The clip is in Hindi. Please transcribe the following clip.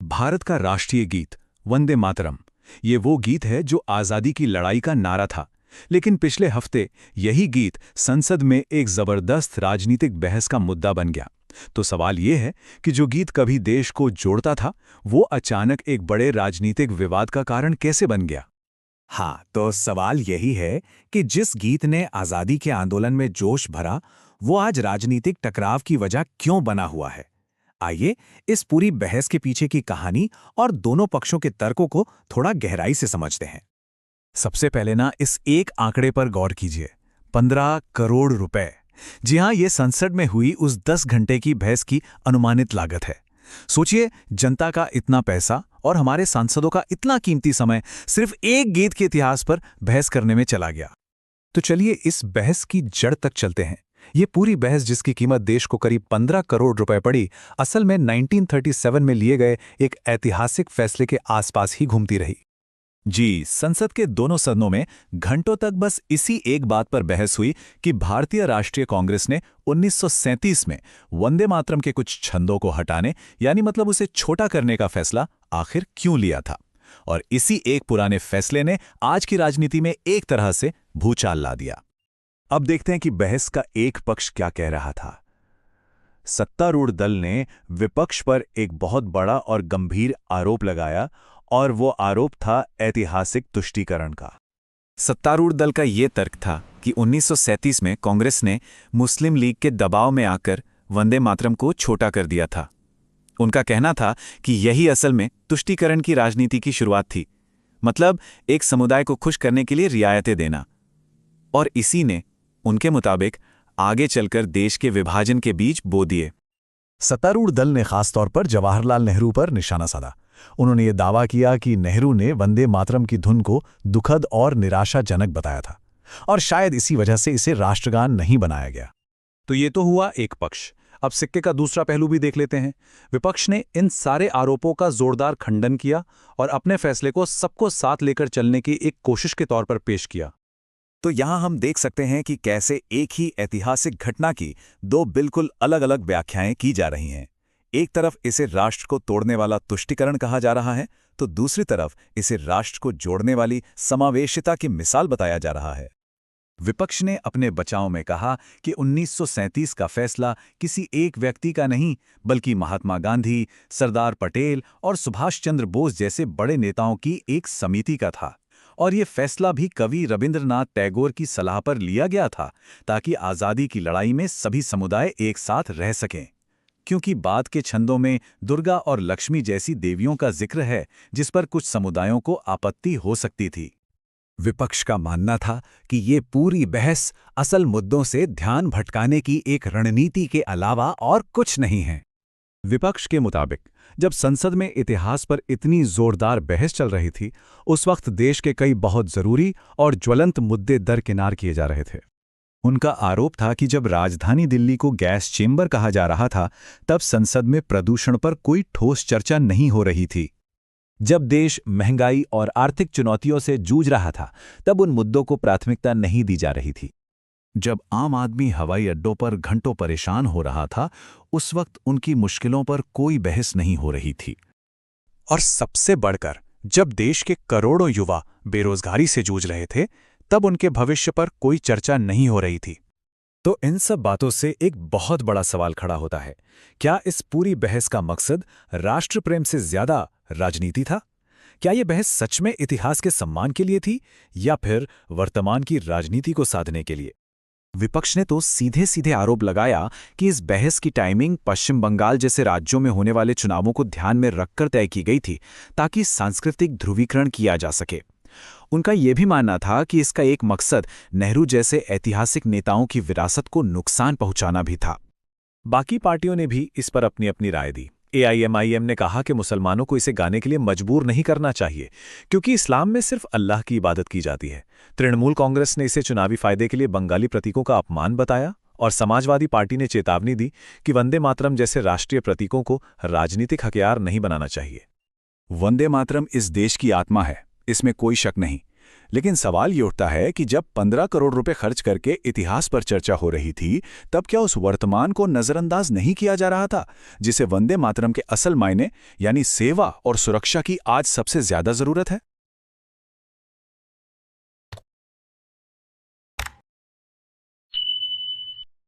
भारत का राष्ट्रीय गीत वंदे मातरम, ये वो गीत है जो आज़ादी की लड़ाई का नारा था। लेकिन पिछले हफ्ते यही गीत संसद में एक जबरदस्त राजनीतिक बहस का मुद्दा बन गया। तो सवाल ये है कि जो गीत कभी देश को जोड़ता था, वो अचानक एक बड़े राजनीतिक विवाद का कारण कैसे बन गया। हाँ, तो सवाल यही है कि जिस गीत ने आज़ादी के आंदोलन में जोश भरा, वो आज राजनीतिक टकराव की वजह क्यों बना हुआ है। आइए इस पूरी बहस के पीछे की कहानी और दोनों पक्षों के तर्कों को थोड़ा गहराई से समझते हैं। सबसे पहले इस एक आंकड़े पर गौर कीजिए, 15 करोड़ रुपए। जी हाँ, ये संसद में हुई उस 10 घंटे की बहस की अनुमानित लागत है। सोचिए, जनता का इतना पैसा और हमारे सांसदों का इतना कीमती समय सिर्फ एक गीत के इतिहास पर बहस करने में चला गया। तो चलिए इस बहस की जड़ तक चलते हैं। ये पूरी बहस, जिसकी कीमत देश को करीब 15 करोड़ रुपए पड़ी, असल में 1937 में लिए गए एक ऐतिहासिक फैसले के आसपास ही घूमती रही। जी, संसद के दोनों सदनों में घंटों तक बस इसी एक बात पर बहस हुई कि भारतीय राष्ट्रीय कांग्रेस ने 1937 में वंदे मातरम के कुछ छंदों को हटाने, यानी मतलब उसे छोटा करने का फैसला आखिर क्यों लिया था। और इसी एक पुराने फैसले ने आज की राजनीति में एक तरह से भूचाल ला दिया। अब देखते हैं कि बहस का एक पक्ष क्या कह रहा था। सत्तारूढ़ दल ने विपक्ष पर एक बहुत बड़ा और गंभीर आरोप लगाया, और वो आरोप था ऐतिहासिक तुष्टीकरण का। सत्तारूढ़ दल का ये तर्क था कि 1937 में कांग्रेस ने मुस्लिम लीग के दबाव में आकर वंदे मातरम को छोटा कर दिया था। उनका कहना था कि यही असल में तुष्टीकरण की राजनीति की शुरुआत थी, मतलब एक समुदाय को खुश करने के लिए रियायतें देना। और इसी ने उनके मुताबिक आगे चलकर देश के विभाजन के बीज बो दिए। सत्तारूढ़ दल ने खासतौर पर जवाहरलाल नेहरू पर निशाना साधा। उन्होंने ये दावा किया कि नेहरू ने वंदे मातरम की धुन को दुखद और निराशाजनक बताया था, और शायद इसी वजह से इसे राष्ट्रगान नहीं बनाया गया। तो ये तो हुआ एक पक्ष। अब सिक्के का दूसरा पहलू भी देख लेते हैं। विपक्ष ने इन सारे आरोपों का जोरदार खंडन किया और अपने फैसले को सबको साथ लेकर चलने की एक कोशिश के तौर पर पेश किया। तो यहां हम देख सकते हैं कि कैसे एक ही ऐतिहासिक घटना की दो बिल्कुल अलग अलग व्याख्याएं की जा रही हैं। एक तरफ इसे राष्ट्र को तोड़ने वाला तुष्टीकरण कहा जा रहा है, तो दूसरी तरफ इसे राष्ट्र को जोड़ने वाली समावेशिता की मिसाल बताया जा रहा है। विपक्ष ने अपने बचाव में कहा कि 1937 का फैसला किसी एक व्यक्ति का नहीं, बल्कि महात्मा गांधी, सरदार पटेल और सुभाष चंद्र बोस जैसे बड़े नेताओं की एक समिति का था। और ये फैसला भी कवि रविंद्रनाथ टैगोर की सलाह पर लिया गया था, ताकि आज़ादी की लड़ाई में सभी समुदाय एक साथ रह सकें। क्योंकि बाद के छंदों में दुर्गा और लक्ष्मी जैसी देवियों का जिक्र है, जिस पर कुछ समुदायों को आपत्ति हो सकती थी। विपक्ष का मानना था कि ये पूरी बहस असल मुद्दों से ध्यान भटकाने की एक रणनीति के अलावा और कुछ नहीं है। विपक्ष के मुताबिक जब संसद में इतिहास पर इतनी जोरदार बहस चल रही थी, उस वक्त देश के कई बहुत जरूरी और ज्वलंत मुद्दे दरकिनार किए जा रहे थे। उनका आरोप था कि जब राजधानी दिल्ली को गैस चेंबर कहा जा रहा था, तब संसद में प्रदूषण पर कोई ठोस चर्चा नहीं हो रही थी। जब देश महंगाई और आर्थिक चुनौतियों से जूझ रहा था, तब उन मुद्दों को प्राथमिकता नहीं दी जा रही थी। जब आम आदमी हवाई अड्डों पर घंटों परेशान हो रहा था, उस वक्त उनकी मुश्किलों पर कोई बहस नहीं हो रही थी। और सबसे बढ़कर जब देश के करोड़ों युवा बेरोजगारी से जूझ रहे थे, तब उनके भविष्य पर कोई चर्चा नहीं हो रही थी। तो इन सब बातों से एक बहुत बड़ा सवाल खड़ा होता है, क्या इस पूरी बहस का मकसद राष्ट्र प्रेम से ज्यादा राजनीति था? क्या यह बहस सच में इतिहास के सम्मान के लिए थी, या फिर वर्तमान की राजनीति को साधने के लिए? विपक्ष ने तो सीधे सीधे आरोप लगाया कि इस बहस की टाइमिंग पश्चिम बंगाल जैसे राज्यों में होने वाले चुनावों को ध्यान में रखकर तय की गई थी, ताकि सांस्कृतिक ध्रुवीकरण किया जा सके। उनका यह भी मानना था कि इसका एक मकसद नेहरू जैसे ऐतिहासिक नेताओं की विरासत को नुकसान पहुंचाना भी था। बाकी पार्टियों ने भी इस पर अपनी अपनी राय दी। AIMIM ने कहा कि मुसलमानों को इसे गाने के लिए मजबूर नहीं करना चाहिए, क्योंकि इस्लाम में सिर्फ अल्लाह की इबादत की जाती है। तृणमूल कांग्रेस ने इसे चुनावी फायदे के लिए बंगाली प्रतीकों का अपमान बताया, और समाजवादी पार्टी ने चेतावनी दी कि वंदे मातरम जैसे राष्ट्रीय प्रतीकों को राजनीतिक हथियार नहीं बनाना चाहिए। वंदे मातरम इस देश की आत्मा है, इसमें कोई शक नहीं, लेकिन सवाल ये उठता है कि जब 15 करोड़ रुपए खर्च करके इतिहास पर चर्चा हो रही थी, तब क्या उस वर्तमान को नजरअंदाज नहीं किया जा रहा था, जिसे वंदे मातरम के असल मायने यानी सेवा और सुरक्षा की आज सबसे ज्यादा जरूरत है?